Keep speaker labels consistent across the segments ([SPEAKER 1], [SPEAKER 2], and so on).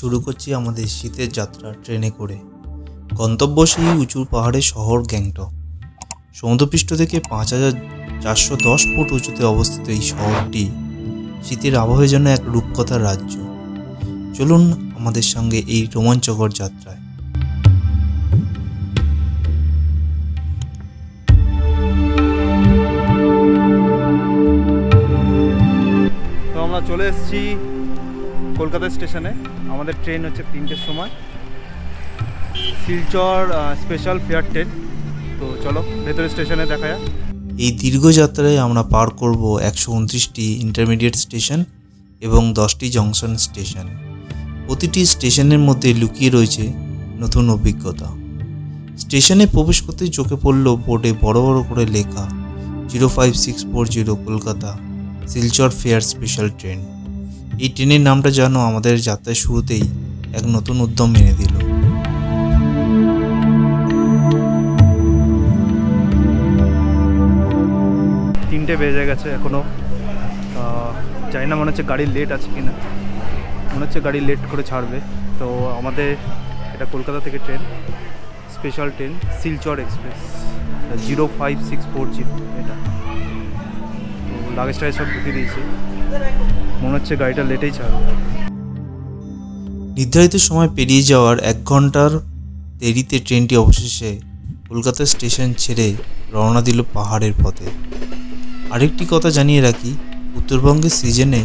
[SPEAKER 1] শুরু করছি আমাদের শীতের যাত্রা ট্রেনে করে। গন্তব্য সেই উঁচু পাহাড়ের শহর গ্যাংটক। সমুদ্রপৃষ্ঠ থেকে ৫,৪১০ ফুট উঁচুতে অবস্থিত এই শহরটি শীতের আবহাওয়ার জন্য এক রূপকথার রাজ্য। চলুন আমাদের সঙ্গে এই রোমাঞ্চকর যাত্রায়।
[SPEAKER 2] তো আমরা চলে এসেছি কলকাতা স্টেশনে। আমাদের ট্রেন হচ্ছে ৩টের সময়, শিলচর স্পেশাল ফেয়ার ট্রেন। তো চলো ভেতরে স্টেশনে দেখা যায়।
[SPEAKER 1] এই দীর্ঘ যাত্রায় আমরা পার করব ১২৯টি ইন্টারমিডিয়েট স্টেশন এবং 10টি জংশন স্টেশন। প্রতিটি স্টেশনের মধ্যে লুকিয়ে রয়েছে নতুন অভিজ্ঞতা। স্টেশনে প্রবেশ করতে চোখে পড়ল বোর্ডে বড় বড় করে লেখা 05640 Kolkata Silchar fair special train. এই ট্রেনের নামটা যেন আমাদের যাত্রার শুরুতেই এক নতুন উদ্যম এনে দিল।
[SPEAKER 2] ৩টে বেজে গেছে এখনও। জানি না, মনে হচ্ছে গাড়ি লেট আছে কিনা, মনে হচ্ছে গাড়ি লেট করে ছাড়বে। তো আমাদের এটা কলকাতা থেকে train, special train Silchar express 05640 এটা। তো লাগেজটাই সব ঢুকিয়ে দিয়েছি, মনে হচ্ছে গাড়িটা লেটেই ছাড়বে।
[SPEAKER 1] নির্ধারিত সময় পেরিয়ে যাওয়ার 1 ঘন্টার দেরিতে ট্রেনটি অবশেষে কলকাতা স্টেশন ছেড়ে রওনা দিল পাহাড়ের পথে। আরেকটি কথা জানিয়ে রাখি, উত্তরবঙ্গের সিজনে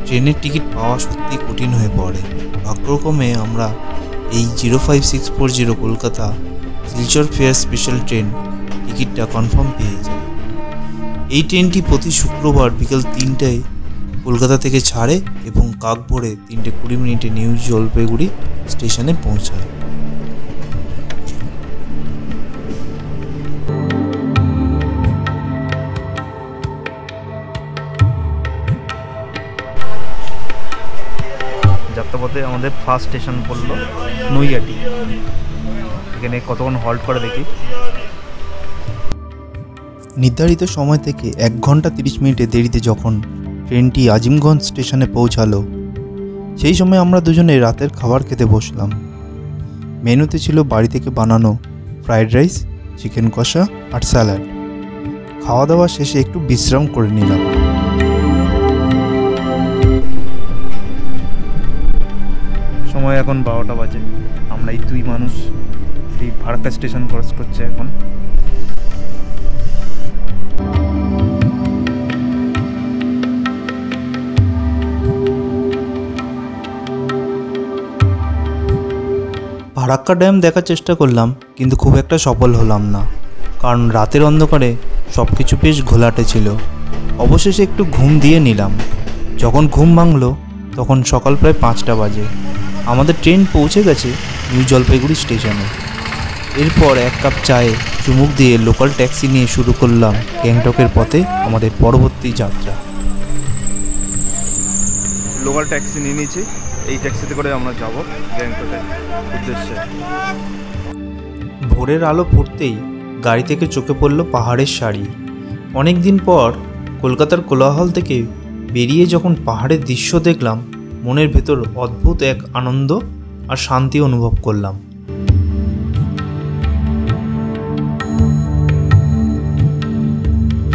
[SPEAKER 1] ট্রেনের টিকিট পাওয়া সত্যি কঠিন হয়ে পড়ে। ভাগ্যক্রমে আমরা এই 05640 Kolkata Silchar fair special train টিকিটটা কনফার্ম পেয়ে যাই। এই ট্রেনটি প্রতি শুক্রবার বিকেল 3টায় কলকাতা থেকে ছাড়ে এবং কাকভোরে 3টে 20 মিনিটে নিউ জলপাইগুড়ি স্টেশনে পৌঁছায়।
[SPEAKER 2] যাত্রাপথে আমাদের ফার্স্ট স্টেশন পড়লো নৈহাটি। এখানে কতক্ষণ হল্ট করে দেখি।
[SPEAKER 1] নির্ধারিত সময় থেকে 1 ঘন্টা 30 মিনিটে দেরিতে যখন ট্রেনটি আজিমগঞ্জ স্টেশনে পৌঁছালো, সেই সময় আমরা দুজনে রাতের খাবার খেতে বসলাম। মেনুতে ছিল বাড়ি থেকে বানানো ফ্রাইড রাইস, চিকেন কষা আর স্যালাড। খাওয়া দাওয়া শেষে একটু বিশ্রাম করে নিলাম।
[SPEAKER 2] সময় এখন 12টা বাজে। আমরা এই 2 মানুষ এই ফারাক্কা স্টেশন ক্রস করছে এখন।
[SPEAKER 1] ফারাক্কা ড্যাম দেখার চেষ্টা করলাম, কিন্তু খুব একটা সফল হলাম না, কারণ রাতের অন্ধকারে সব কিছু বেশ ঘোলাটে ছিল। অবশেষে একটু ঘুম দিয়ে নিলাম। যখন ঘুম ভাঙল তখন সকাল প্রায় 5টা বাজে। আমাদের ট্রেন পৌঁছে গেছে নিউ জলপাইগুড়ি স্টেশনে। এরপর 1 কাপ চায়ে চুমুক দিয়ে লোকাল ট্যাক্সি নিয়ে শুরু করলাম গ্যাংটকের পথে আমাদের পরবর্তী যাত্রা।
[SPEAKER 2] লোকাল ট্যাক্সি নিয়ে নিয়েছি, এই ট্যাক্সিতে করে আমরা যাব গ্যাংটকের উদ্দেশ্যে।
[SPEAKER 1] ভোরের আলো ফুটতেই গাড়ি থেকে চোখে পড়ল পাহাড়ের সারি। অনেক দিন পর কলকাতার কোলাহল থেকে বেরিয়ে যখন পাহাড়ের দৃশ্য দেখলাম, মনের ভেতর অদ্ভুত এক আনন্দ আর শান্তি অনুভব করলাম।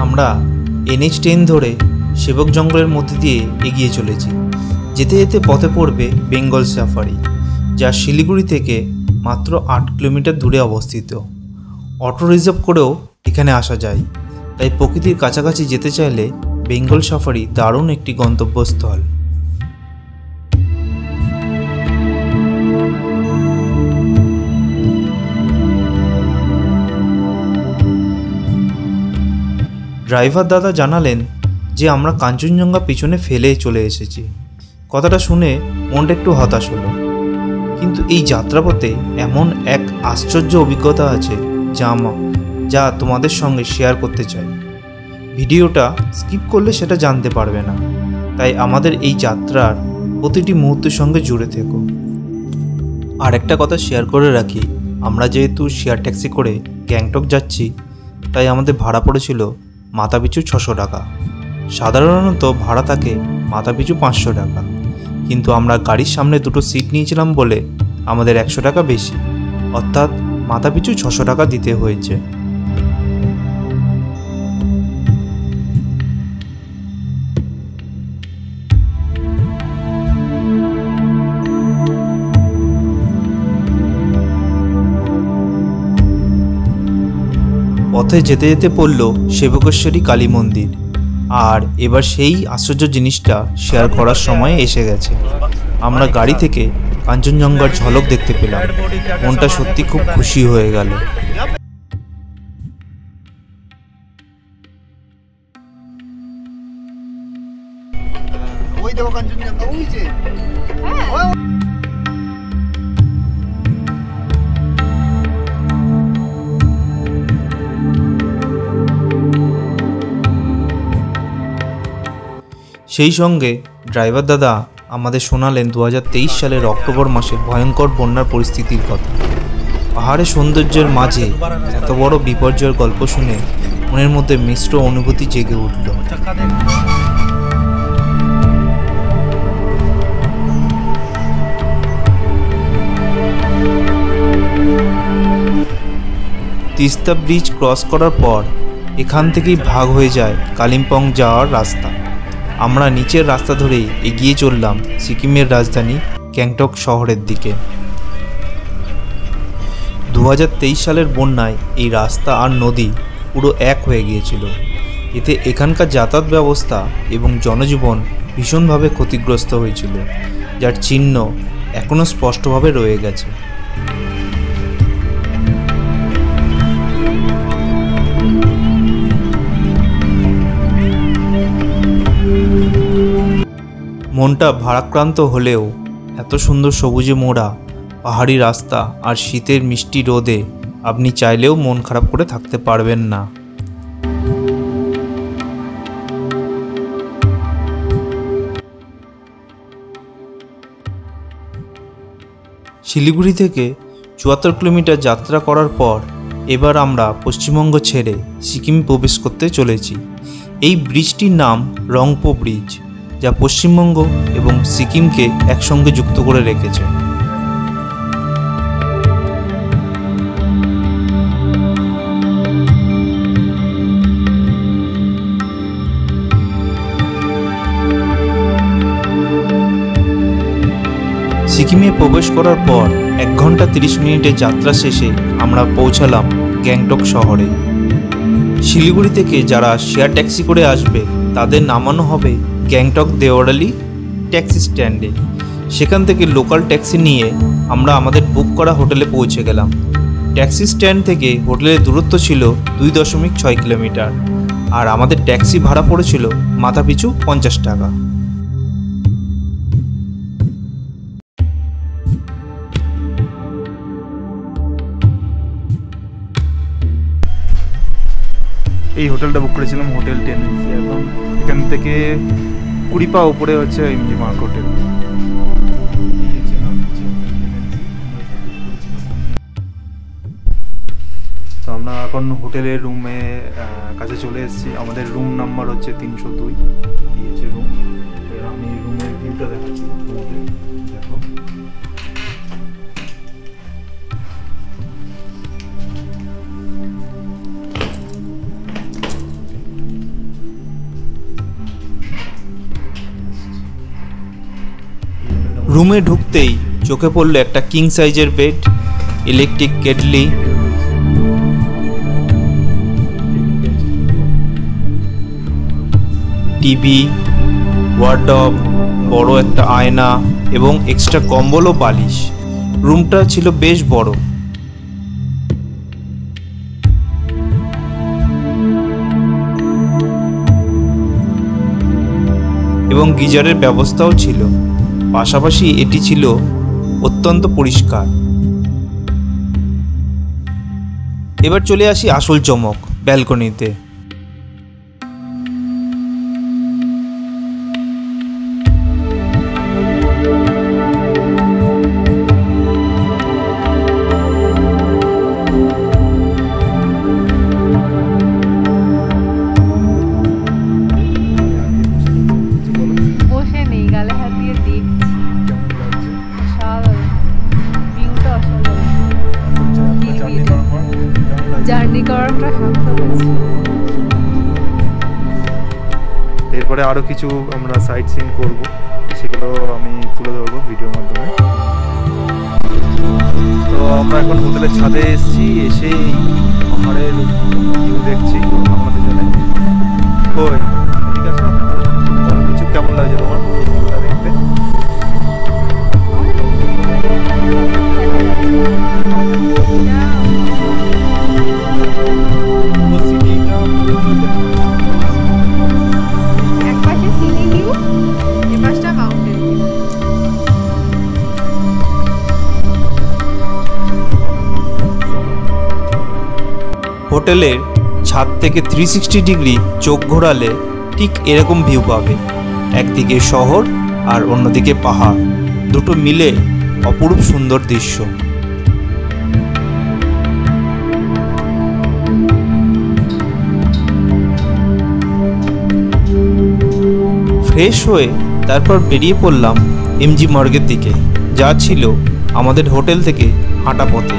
[SPEAKER 1] আমরা NH10 ধরে সেবক জঙ্গলের মধ্যে দিয়ে এগিয়ে চলেছি। যেতে যেতে পথে পড়বে বেঙ্গল সাফারি, যা শিলিগুড়ি থেকে মাত্র 8 কিলোমিটার দূরে অবস্থিত। অটো রিজার্ভ করেও এখানে আসা যায়, তাই প্রকৃতির কাছাকাছি যেতে চাইলে বেঙ্গল সাফারি দারুণ একটি গন্তব্যস্থল। ড্রাইভার দাদা জানালেন যে আমরা কাঞ্চনজঙ্ঘা পিছনে ফেলে চলে এসেছি। কথাটা শুনে মনটা একটু হতাশ হলো, কিন্তু এই যাত্রাপথে এমন এক আশ্চর্য অভিজ্ঞতা আছে যা তোমাদের সঙ্গে শেয়ার করতে চাই। ভিডিওটা স্কিপ করলে সেটা জানতে পারবে না, তাই আমাদের এই যাত্রার প্রতিটি মুহূর্তের সঙ্গে জুড়ে থেকো। আর একটা কথা শেয়ার করে রাখি, আমরা যেহেতু শেয়ার ট্যাক্সি করে গ্যাংটক যাচ্ছি, তাই আমাদের ভাড়া পড়েছিল মাথাপিছু 600 টাকা। সাধারণত ভাড়া থাকে মাথাপিছু 500 টাকা, কিন্তু আমরা গাড়ির সামনে দুটো সিট নিয়েছিলাম বলে আমাদের 100 টাকা বেশি, অর্থাৎ মাথাপিছু 600 টাকা দিতে হয়েছে। পথে যেতে যেতে পড়ল সেবকেশ্বরী কালী মন্দির, আর এবার সেই আশ্চর্য জিনিসটা শেয়ার করার সময় এসে গেছে। আমরা গাড়ি থেকে কাঞ্চনজঙ্ঘার ঝলক দেখতে পেলাম, মনটা সত্যি খুব খুশি হয়ে গেল।
[SPEAKER 3] ওই দেখো কাঞ্চনজঙ্ঘা, ওই যে
[SPEAKER 1] সেই সঙ্গে ড্রাইভার দাদা আমাদের শোনালেন 2023 সালের অক্টোবর মাসের ভয়ঙ্কর বন্যার পরিস্থিতির কথা। পাহাড়ের সৌন্দর্যের মাঝে এত বড় বিপর্যয়ের গল্প শুনে মনের মধ্যে মিশ্র অনুভূতি জেগে উঠল। তিস্তা ব্রিজ ক্রস করার পর এখান থেকেই ভাগ হয়ে যায় কালিম্পং যাওয়ার রাস্তা। আমরা নিচের রাস্তা ধরেই এগিয়ে চললাম সিকিমের রাজধানী গ্যাংটক শহরের দিকে। 2023 সালের বন্যায় এই রাস্তা আর নদী পুরো এক হয়ে গিয়েছিল। এতে এখানকার যাতায়াত ব্যবস্থা এবং জনজীবন ভীষণভাবে ক্ষতিগ্রস্ত হয়েছিল, যার চিহ্ন এখনও স্পষ্টভাবে রয়ে গেছে। মনটা ভারাক্রান্ত হলেও এত সুন্দর সবুজে মোড়া পাহাড়ি রাস্তা আর শীতের মিষ্টি রোদে আপনি চাইলেও মন খারাপ করে থাকতে পারবেন না। শিলিগুড়ি থেকে 74 কিলোমিটার যাত্রা করার পর এবার আমরা পশ্চিমবঙ্গ ছেড়ে সিকিম প্রবেশ করতে চলেছি। এই ব্রিজটির নাম রংপো ব্রিজ, যা পশ্চিমবঙ্গ এবং সিকিমকে একসঙ্গে যুক্ত করে রেখেছে। সিকিমে প্রবেশ করার পর 1 ঘন্টা 30 মিনিটের যাত্রা শেষে আমরা পৌঁছালাম গ্যাংটক শহরে। শিলিগুড়ি থেকে যারা শেয়ার ট্যাক্সি করে আসবে তাদের নামানো হবে গ্যাংটক দেওয়ারালি ট্যাক্সি স্ট্যান্ডে। সেখান থেকে লোকাল ট্যাক্সি নিয়ে আমরা আমাদের বুক করা হোটেলে পৌঁছে গেলাম। ট্যাক্সি স্ট্যান্ড থেকে হোটেলের দূরত্ব ছিল 2.6 কিলোমিটার, আর আমাদের ট্যাক্সি ভাড়া পড়েছিল মাথাপিছু 50 টাকা।
[SPEAKER 2] এই হোটেলটা বুক করেছিলাম, হোটেল টেনেন্সি। এখন এখান থেকে 20 পা উপরে হচ্ছে এমজি মার্ক হোটেল। তো আমরা এখন হোটেলের রুমে কাছে চলে এসেছি। আমাদের রুম নাম্বার হচ্ছে 302, এই হচ্ছে রুম। আমি রুমের ভিউটা দেখাচ্ছি, দেখো।
[SPEAKER 1] রুমে ঢুকতেই চোখে পড়ল একটা কিং সাইজের bed, electric kettle, TV, wardrobe, বড় একটা আয়না এবং এক্সট্রা কম্বল ও বালিশ। রুমটা ছিল বেশ বড়। এবং গিজারের ব্যবস্থাও ছিল। পাশাপাশি এটি ছিল অত্যন্ত পরিষ্কার। এবার চলে আসি আসল চমক, ব্যালকনিতে।
[SPEAKER 4] বসে নেই, গালে হাত দিয়ে দেখছি।
[SPEAKER 2] এরপরে আরও কিছু আমরা সাইট সিন করবো, সেগুলো আমি তুলে ধরবো ভিডিওর মাধ্যমে। তো আমরা এখন হোটেলের ছাদে এসেছি, এসে পাহাড়ের ভিউ দেখছি আমাদের জন্য। কই ঠিক আছে, অনেক কিছু কেমন লাগছে তোমার দেখতে?
[SPEAKER 1] হোটেলের ছাদ থেকে 360 ডিগ্রি চোখ ঘোরালে ঠিক এরকম ভিউ পাবে। একদিকে শহর আর অন্যদিকে পাহাড়, দুটো মিলে অপরূপ সুন্দর দৃশ্য। ফ্রেশ হয়ে তারপর বেরিয়ে পড়লাম এমজি মর্গের দিকে, যা ছিল আমাদের হোটেল থেকে হাঁটা পথে।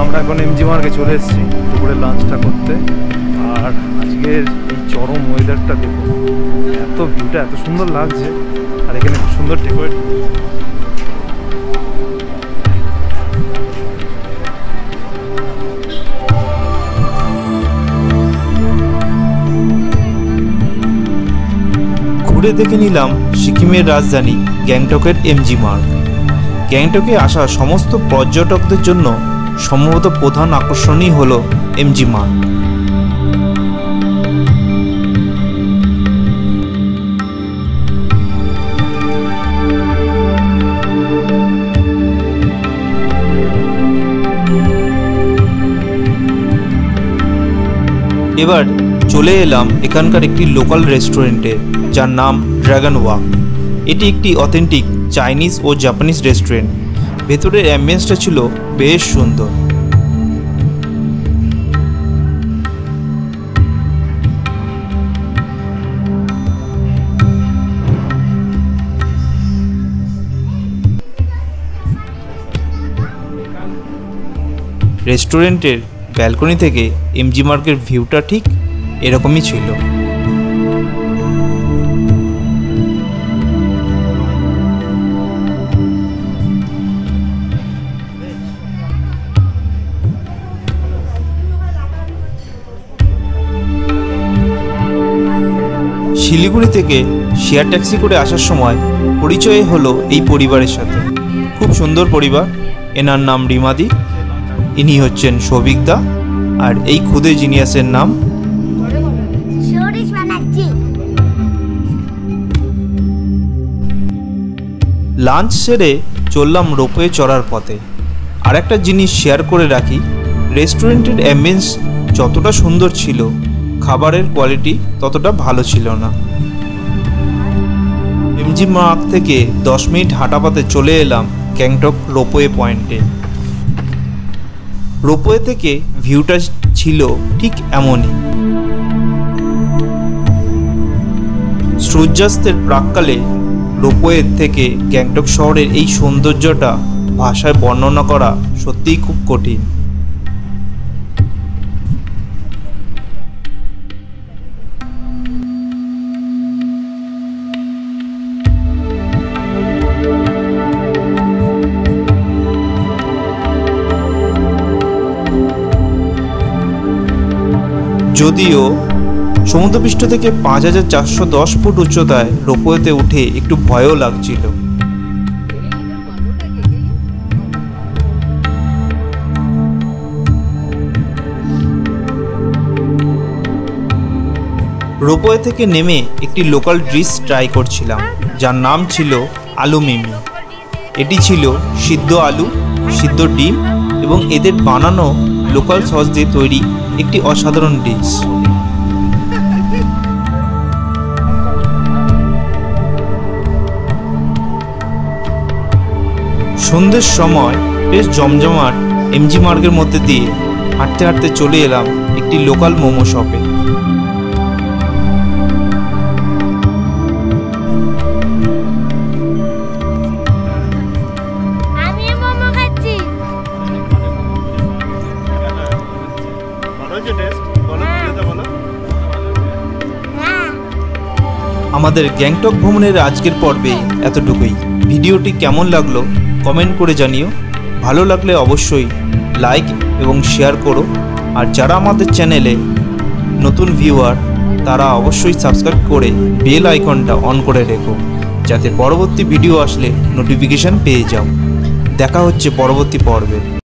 [SPEAKER 2] আমরা এখন এমজি মার্গে চলে এসেছি দুপুরে লাঞ্চটা করতে। আর আজকের এই চরম ওয়েদারটা দেখুন, এত ভিউটা এত সুন্দর লাগছে, আর এখানে খুব সুন্দর ডেকোরেট।
[SPEAKER 1] ঘুরে দেখে নিলাম সিকিমের রাজধানী গ্যাংটকের এমজি মার্গ। গ্যাংটকে আসা সমস্ত পর্যটকদের জন্য সম্ভবত প্রধান আকর্ষণই হলো এমজি মার্গ। এবার চলে এলাম এখানকার একটি লোকাল রেস্টুরেন্টে, যার নাম ড্রাগন ওয়াক। এটি একটি অথেন্টিক চাইনিজ ও জাপানিজ রেস্টুরেন্ট। ভেতরের অ্যাম্বিয়েন্সটা ছিল বেশ সুন্দর। রেস্টুরেন্টের ব্যালকনি থেকে এমজি মার্গের ভিউটা ঠিক এরকমই ছিল। শিলিগুড়ি থেকে শেয়ার ট্যাক্সি করে আসার সময় পরিচয় হলো এই পরিবারের সাথে। খুব সুন্দর পরিবার। এনার নাম রিমাদি, ইনি হচ্ছেন সৌভিকদা, আর এই খুদে জিনিয়াসের নাম লাঞ্চ সেরে চললাম রোপওয়ে চড়ার পথে। আর একটা জিনিস শেয়ার করে রাখি, রেস্টুরেন্টের অ্যাম্বিয়েন্স যতটা সুন্দর ছিল, খাবারের কোয়ালিটি ততটা ভালো ছিল না। এমজি মার্গ থেকে 10 মিনিট হাঁটা পথে চলে এলাম গ্যাংটক রোপওয়ে পয়েন্টে। রোপওয়ে থেকে ভিউটা ছিল ঠিক এমনই। সূর্যাস্তের প্রাক্কালে রোপওয়ে থেকে গ্যাংটক শহরের এই সৌন্দর্যটা ভাষায় বর্ণনা করা সত্যিই খুব কঠিন। যদিও সমুদ্রপৃষ্ঠ থেকে 5410 ফুট উচ্চতায় রোপওয়েতে উঠে একটু ভয়ও লাগছিল। রোপওয়ে থেকে নেমে একটি লোকাল ডিশ ট্রাই করছিলাম, যার নাম ছিল আলু মিমি। এটি ছিল সিদ্ধ আলু, সিদ্ধ ডিম এবং এদের বানানো লোকাল সস দিয়ে তৈরি একটি অসাধারণ ডিশ। সন্ধ্যের সময় বেশ জমজমাট এমজি মার্গের মধ্যে দিয়ে হাঁটতে হাঁটতে চলে এলাম একটি লোকাল মোমো শপে। আমাদের গ্যাংটক ভ্রমণের আজকের পর্বে এতটুকুই। ভিডিওটি কেমন লাগলো কমেন্ট করে জানিও। ভালো লাগলে অবশ্যই লাইক এবং শেয়ার করো। আর যারা আমাদের চ্যানেলে নতুন ভিউয়ার তারা অবশ্যই সাবস্ক্রাইব করে বেল আইকনটা অন করে রেখো, যাতে পরবর্তী ভিডিও আসলে নোটিফিকেশান পেয়ে যাও। দেখা হচ্ছে পরবর্তী পর্বে।